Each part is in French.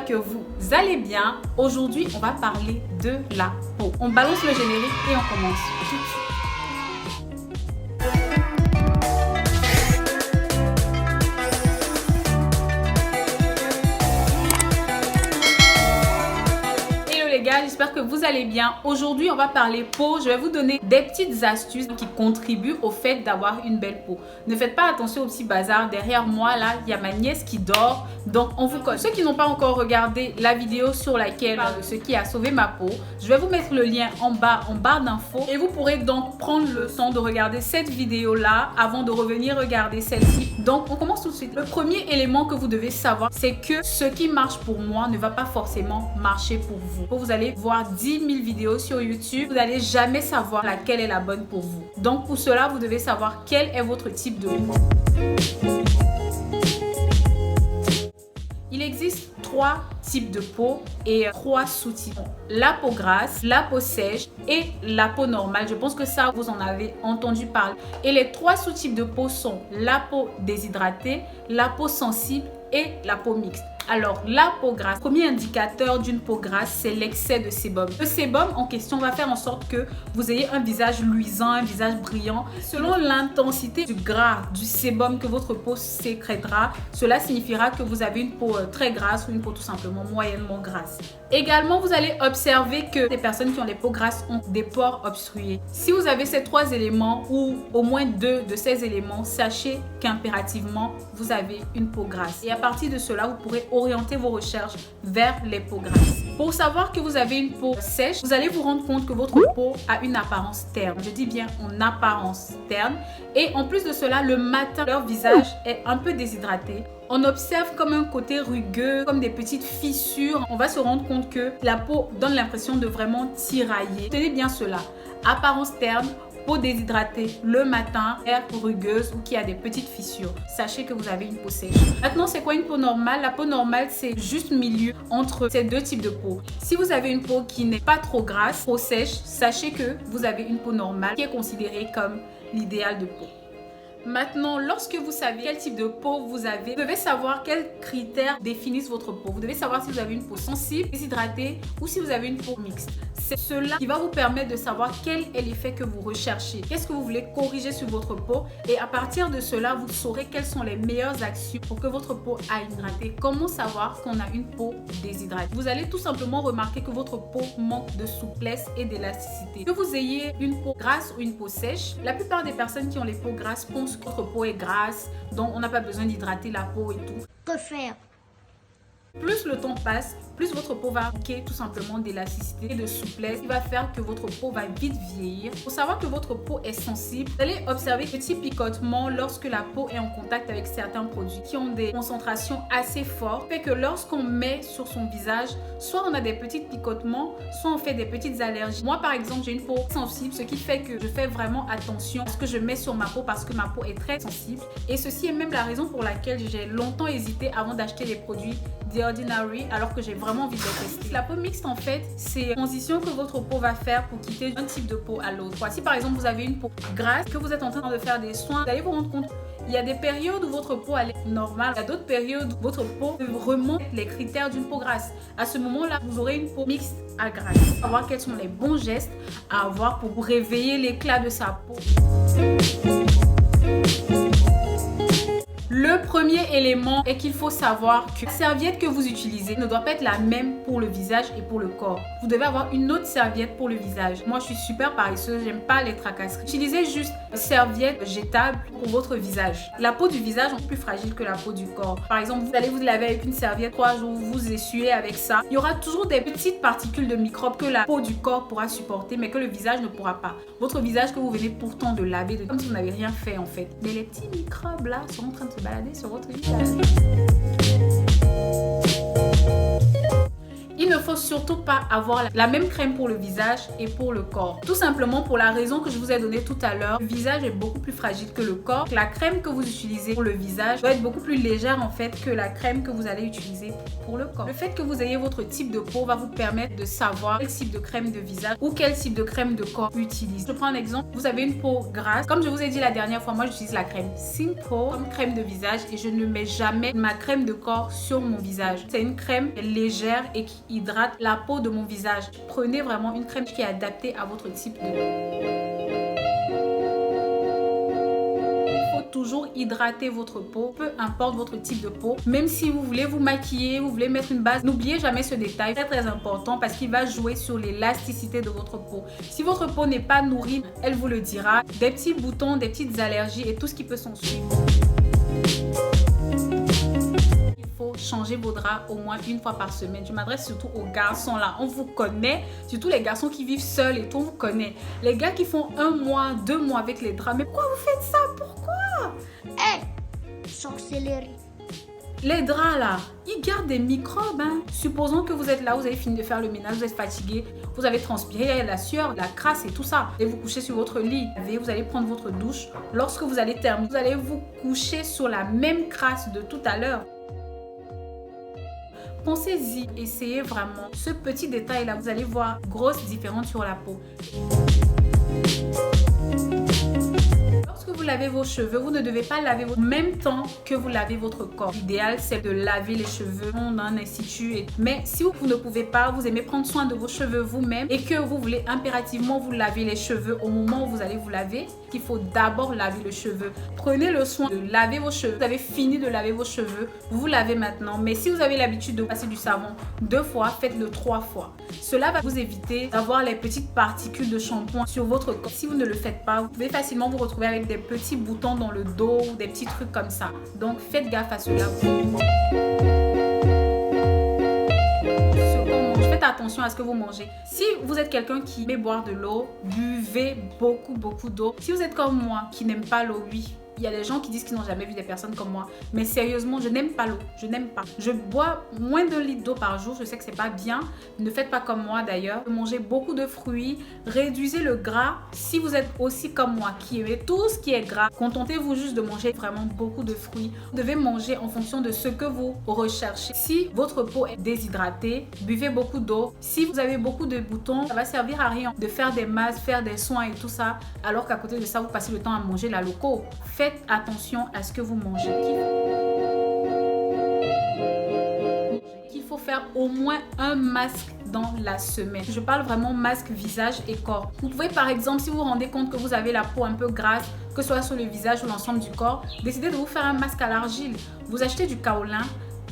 que vous allez bien. Aujourd'hui, on va parler de la peau. On balance le générique et on commence tout de suite. J'espère que vous allez bien. Aujourd'hui, on va parler peau. Je vais vous donner des petites astuces qui contribuent au fait d'avoir une belle peau. Ne faites pas attention au petit bazar. Derrière moi, là, il y a ma nièce qui dort. Donc, on vous colle. Ceux qui n'ont pas encore regardé la vidéo sur laquelle parle de ce qui a sauvé ma peau, je vais vous mettre le lien en barre d'infos. Et vous pourrez donc prendre le temps de regarder cette vidéo-là avant de revenir regarder celle-ci. Donc, on commence tout de suite. Le premier élément que vous devez savoir, c'est que ce qui marche pour moi ne va pas forcément marcher pour vous. Vous allez voir 10 000 vidéos sur YouTube, vous n'allez jamais savoir laquelle est la bonne pour vous. Donc pour cela, vous devez savoir quel est votre type de peau. Il existe 3 types de peau et 3 sous-types. La peau grasse, la peau sèche et la peau normale. Je pense que ça, vous en avez entendu parler. Et les 3 sous-types de peau sont la peau déshydratée, la peau sensible et la peau mixte. Alors, la peau grasse, premier indicateur d'une peau grasse, c'est l'excès de sébum. Le sébum en question va faire en sorte que vous ayez un visage luisant, un visage brillant. Selon l'intensité du gras, du sébum que votre peau sécrétera, cela signifiera que vous avez une peau très grasse ou une peau tout simplement moyennement grasse. Également, vous allez observer que les personnes qui ont les peaux grasses ont des pores obstrués. Si vous avez ces 3 éléments ou au moins 2 de ces éléments, sachez qu'impérativement, vous avez une peau grasse. Et à partir de cela, vous pourrez orienter vos recherches vers les peaux grasses. Pour savoir que vous avez une peau sèche, vous allez vous rendre compte que votre peau a une apparence terne. Je dis bien en apparence terne. Et en plus de cela, le matin, leur visage est un peu déshydraté. On observe comme un côté rugueux, comme des petites fissures. On va se rendre compte que la peau donne l'impression de vraiment tirailler. Tenez bien cela. Apparence terne, peau déshydratée le matin, air rugueuse ou qui a des petites fissures. Sachez que vous avez une peau sèche. Maintenant, c'est quoi une peau normale? La peau normale, c'est juste milieu entre ces 2 types de peau. Si vous avez une peau qui n'est pas trop grasse, peau sèche, sachez que vous avez une peau normale qui est considérée comme l'idéal de peau. Maintenant, lorsque vous savez quel type de peau vous avez, vous devez savoir quels critères définissent votre peau. Vous devez savoir si vous avez une peau sensible, déshydratée ou si vous avez une peau mixte. C'est cela qui va vous permettre de savoir quel est l'effet que vous recherchez. Qu'est-ce que vous voulez corriger sur votre peau? Et à partir de cela, vous saurez quelles sont les meilleures actions pour que votre peau aille hydrater. Comment savoir qu'on a une peau déshydratée? Vous allez tout simplement remarquer que votre peau manque de souplesse et d'élasticité. Que vous ayez une peau grasse ou une peau sèche, la plupart des personnes qui ont les peaux grasses pensent que votre peau est grasse, donc on n'a pas besoin d'hydrater la peau et tout. Que faire? Plus le temps passe, plus votre peau va manquer tout simplement d'élasticité et de souplesse, qui va faire que votre peau va vite vieillir. Pour savoir que votre peau est sensible, vous allez observer de petits picotements lorsque la peau est en contact avec certains produits qui ont des concentrations assez fortes. Fait que lorsqu'on met sur son visage, soit on a des petits picotements, soit on fait des petites allergies. Moi par exemple, j'ai une peau sensible, ce qui fait que je fais vraiment attention à ce que je mets sur ma peau parce que ma peau est très sensible. Et ceci est même la raison pour laquelle j'ai longtemps hésité avant d'acheter les produits The Ordinary alors que j'ai vraiment envie de les tester. La peau mixte en fait, c'est la transition que votre peau va faire pour quitter un type de peau à l'autre. Si par exemple vous avez une peau grasse, que vous êtes en train de faire des soins, vous allez vous rendre compte il y a des périodes où votre peau elle est normale, il y a d'autres périodes où votre peau remonte les critères d'une peau grasse. À ce moment-là, vous aurez une peau mixte à grasse. Savoir quels sont les bons gestes à avoir pour réveiller l'éclat de sa peau. Le premier élément est qu'il faut savoir que la serviette que vous utilisez ne doit pas être la même pour le visage et pour le corps. Vous devez avoir une autre serviette pour le visage. Moi, je suis super paresseuse, j'aime pas les tracasseries. Utilisez juste une serviette jetable pour votre visage. La peau du visage est plus fragile que la peau du corps. Par exemple, vous allez vous laver avec une serviette 3 jours, vous essuyez avec ça. Il y aura toujours des petites particules de microbes que la peau du corps pourra supporter, mais que le visage ne pourra pas. Votre visage que vous venez pourtant de laver, comme si vous n'avez rien fait en fait. Mais les petits microbes là sont en train de se balader sur votre visage. Il Il ne faut surtout pas avoir la même crème pour le visage et pour le corps. Tout simplement pour la raison que je vous ai donnée tout à l'heure. Le visage est beaucoup plus fragile que le corps. La crème que vous utilisez pour le visage doit être beaucoup plus légère en fait que la crème que vous allez utiliser pour le corps. Le fait que vous ayez votre type de peau va vous permettre de savoir quel type de crème de visage ou quel type de crème de corps utiliser. Je prends un exemple. Vous avez une peau grasse. Comme je vous ai dit la dernière fois, moi j'utilise la crème Simple comme crème de visage et je ne mets jamais ma crème de corps sur mon visage. C'est une crème légère et qui hydrate la peau de mon visage. Prenez vraiment une crème qui est adaptée à votre type de peau. Il faut toujours hydrater votre peau, peu importe votre type de peau. Même si vous voulez vous maquiller, vous voulez mettre une base, n'oubliez jamais ce détail, très important parce qu'il va jouer sur l'élasticité de votre peau. Si votre peau n'est pas nourrie, elle vous le dira. Des petits boutons, des petites allergies et tout ce qui peut s'en suivre. Changer vos draps au moins une fois par semaine. Je m'adresse surtout aux garçons là. On vous connaît, surtout les garçons qui vivent seuls et tout, on vous connaît. Les gars qui font 1 mois, 2 mois avec les draps. Mais pourquoi vous faites ça? Pourquoi? Sorcellerie. Les draps là, ils gardent des microbes. Supposons que vous êtes là, vous avez fini de faire le ménage, vous êtes fatigué, vous avez transpiré, il y a la sueur, la crasse et tout ça. Et vous couchez sur votre lit, vous allez prendre votre douche. Lorsque vous allez terminer, vous allez vous coucher sur la même crasse de tout à l'heure. Pensez-y, essayez vraiment ce petit détail là, vous allez voir grosse différence sur la peau. Lorsque vous lavez vos cheveux, vous ne devez pas laver en même temps que vous lavez votre corps. L'idéal, c'est de laver les cheveux d'un institut. Mais si vous ne pouvez pas, vous aimez prendre soin de vos cheveux vous-même et que vous voulez impérativement vous laver les cheveux au moment où vous allez vous laver, il faut d'abord laver le cheveu. Prenez le soin de laver vos cheveux. Vous avez fini de laver vos cheveux, vous lavez maintenant. Mais si vous avez l'habitude de passer du savon 2 fois, faites-le 3 fois. Cela va vous éviter d'avoir les petites particules de shampoing sur votre corps. Si vous ne le faites pas, vous pouvez facilement vous retrouver avec des petits boutons dans le dos ou des petits trucs comme ça. Donc faites gaffe à cela. Faites attention à ce que vous mangez. Si vous êtes quelqu'un qui aime boire de l'eau, buvez beaucoup d'eau. Si vous êtes comme moi qui n'aime pas l'eau, oui. Il y a des gens qui disent qu'ils n'ont jamais vu des personnes comme moi. Mais sérieusement, je n'aime pas l'eau. Je n'aime pas. Je bois moins de litres d'eau par jour. Je sais que c'est pas bien. Ne faites pas comme moi d'ailleurs. Mangez beaucoup de fruits. Réduisez le gras. Si vous êtes aussi comme moi qui aimez tout ce qui est gras, contentez-vous juste de manger vraiment beaucoup de fruits. Vous devez manger en fonction de ce que vous recherchez. Si votre peau est déshydratée, buvez beaucoup d'eau. Si vous avez beaucoup de boutons, ça va servir à rien de faire des masques, faire des soins et tout ça, alors qu'à côté de ça, vous passez le temps à manger la loco. Faites attention à ce que vous mangez. Il faut faire au moins un masque dans la semaine. Je parle vraiment masque visage et corps. Vous pouvez par exemple, si vous vous rendez compte que vous avez la peau un peu grasse, que ce soit sur le visage ou l'ensemble du corps, décidez de vous faire un masque à l'argile. Vous achetez du kaolin,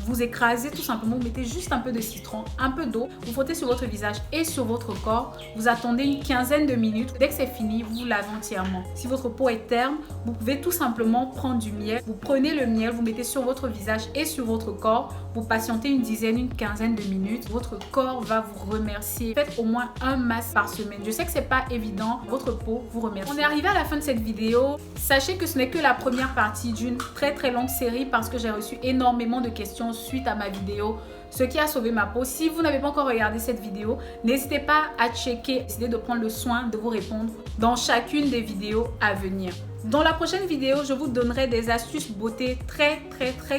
vous écrasez tout simplement, vous mettez juste un peu de citron, un peu d'eau, vous frottez sur votre visage et sur votre corps, vous attendez une quinzaine de minutes. Dès que c'est fini, vous lavez entièrement. Si votre peau est terne, vous pouvez tout simplement prendre du miel. Vous prenez le miel, vous mettez sur votre visage et sur votre corps, vous patientez une dizaine, une quinzaine de minutes. Votre corps va vous remercier. Faites au moins un masque par semaine. Je sais que c'est pas évident, votre peau vous remercie. On est arrivé à la fin de cette vidéo. Sachez que ce n'est que la première partie d'une très longue série parce que j'ai reçu énormément de questions suite à ma vidéo ce qui a sauvé ma peau. Si vous n'avez pas encore regardé cette vidéo, n'hésitez pas à checker, décidez de prendre le soin de vous répondre dans chacune des vidéos à venir. Dans la prochaine vidéo, je vous donnerai des astuces beauté très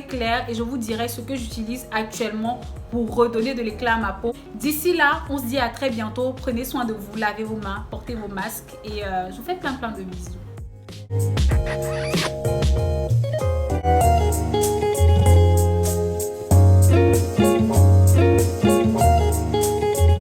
claires et je vous dirai ce que j'utilise actuellement pour redonner de l'éclat à ma peau. D'ici là, on se dit à très bientôt. Prenez soin de vous, lavez vos mains, portez vos masques et je vous fais plein de bisous.